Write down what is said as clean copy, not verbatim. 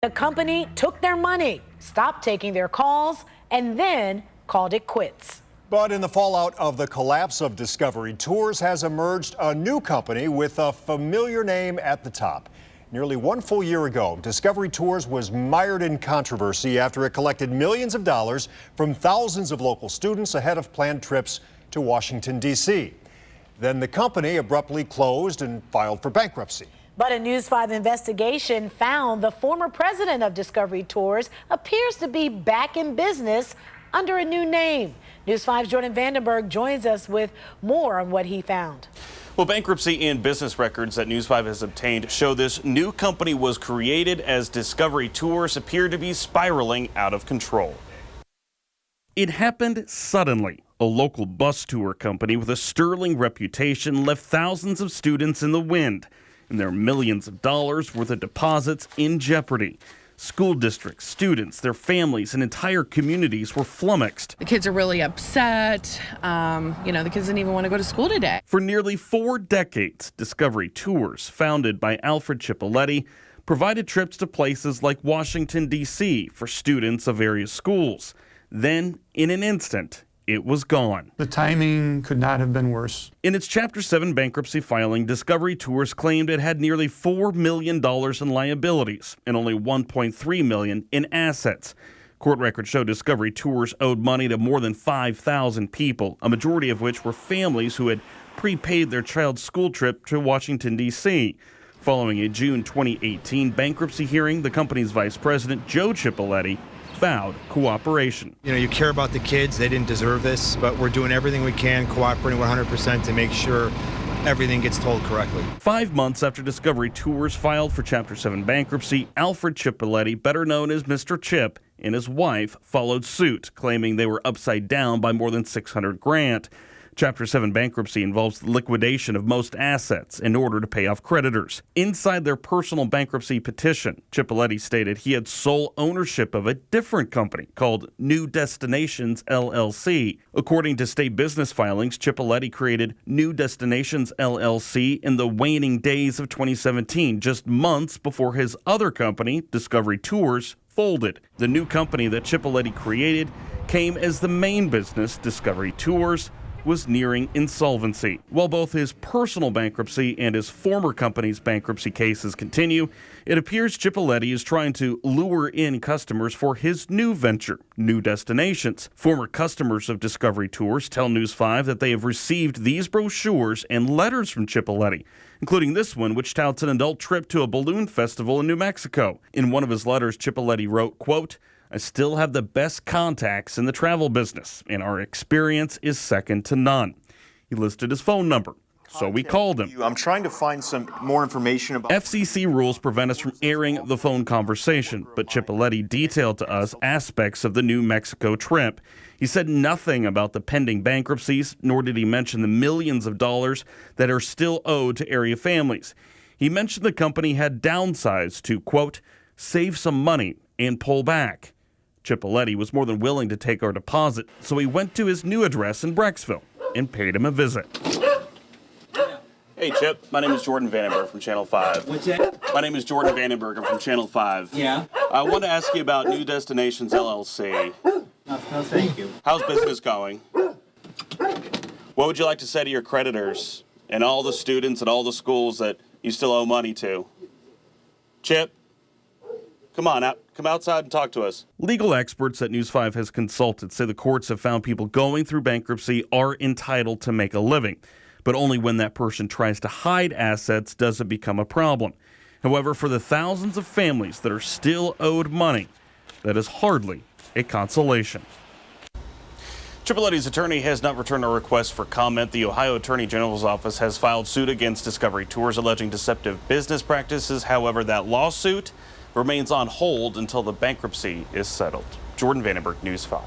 The company took their money, stopped taking their calls, and then called it quits. But in the fallout of the collapse of Discovery Tours has emerged a new company with a familiar name at the top. Nearly one full year ago, Discovery Tours was mired in controversy after it collected millions of dollars from thousands of local students ahead of planned trips to Washington, D.C. Then the company abruptly closed and filed for bankruptcy. But a News 5 investigation found the former president of Discovery Tours appears to be back in business under a new name. News 5's Jordan Vandenberg joins us with more on what he found. Well, bankruptcy and business records that News 5 has obtained show this new company was created as Discovery Tours appeared to be spiraling out of control. It happened suddenly. A local bus tour company with a sterling reputation left thousands of students in the wind, and their millions of dollars worth of deposits in jeopardy. School districts, students, their families, and entire communities were flummoxed. The kids are really upset. The kids didn't even want to go to school today. For nearly 4 decades, Discovery Tours, founded by Alfred Cipoletti, provided trips to places like Washington, D.C. for students of various schools. Then, in an instant, it was gone. The timing could not have been worse. In its Chapter 7 bankruptcy filing, Discovery Tours claimed it had nearly $4 million in liabilities and only $1.3 million in assets. Court records show Discovery Tours owed money to more than 5,000 people, a majority of which were families who had prepaid their child's school trip to Washington, D.C. Following a June 2018 bankruptcy hearing, the company's vice president, Joe Cipoletti, vowed cooperation. You care about the kids. They didn't deserve this, but we're doing everything we can, cooperating 100% to make sure everything gets told correctly. 5 months after Discovery Tours filed for Chapter 7 bankruptcy, Alfred Cipoletti, better known as Mr. Chip, and his wife followed suit, claiming they were upside down by more than $600,000. Chapter 7 bankruptcy involves the liquidation of most assets in order to pay off creditors. Inside their personal bankruptcy petition, Cipoletti stated he had sole ownership of a different company called New Destinations LLC. According to state business filings, Cipoletti created New Destinations LLC in the waning days of 2017, just months before his other company, Discovery Tours, folded. The new company that Cipoletti created came as the main business, Discovery Tours, was nearing insolvency. While both his personal bankruptcy and his former company's bankruptcy cases continue, it appears Cipoletti is trying to lure in customers for his new venture, New Destinations. Former customers of Discovery Tours tell News 5 that they have received these brochures and letters from Cipoletti, including this one, which touts an adult trip to a balloon festival in New Mexico. In one of his letters, Cipoletti wrote, quote, "I still have the best contacts in the travel business, and our experience is second to none." He listed his phone number, so we called him. I'm trying to find some more information about... FCC rules prevent us from airing the phone conversation, but Cipoletti detailed to us aspects of the New Mexico trip. He said nothing about the pending bankruptcies, nor did he mention the millions of dollars that are still owed to area families. He mentioned the company had downsized to, quote, "save some money and pull back." Cipoletti was more than willing to take our deposit, so we went to his new address in Brecksville and paid him a visit. Hey, Chip. My name is Jordan Vandenberg from Channel 5. What's that? My name is Jordan Vandenberg. I'm from Channel 5. Yeah? I wanted to ask you about New Destinations LLC. No, thank you. How's business going? What would you like to say to your creditors and all the students and all the schools that you still owe money to? Chip? Come on, come outside and talk to us. Legal experts that News 5 has consulted say the courts have found people going through bankruptcy are entitled to make a living, but only when that person tries to hide assets does it become a problem. However, for the thousands of families that are still owed money, that is hardly a consolation. Cipoletti's attorney has not returned a request for comment. The Ohio Attorney General's office has filed suit against Discovery Tours alleging deceptive business practices. However, that lawsuit remains on hold until the bankruptcy is settled. Jordan Vandenberg, News 5.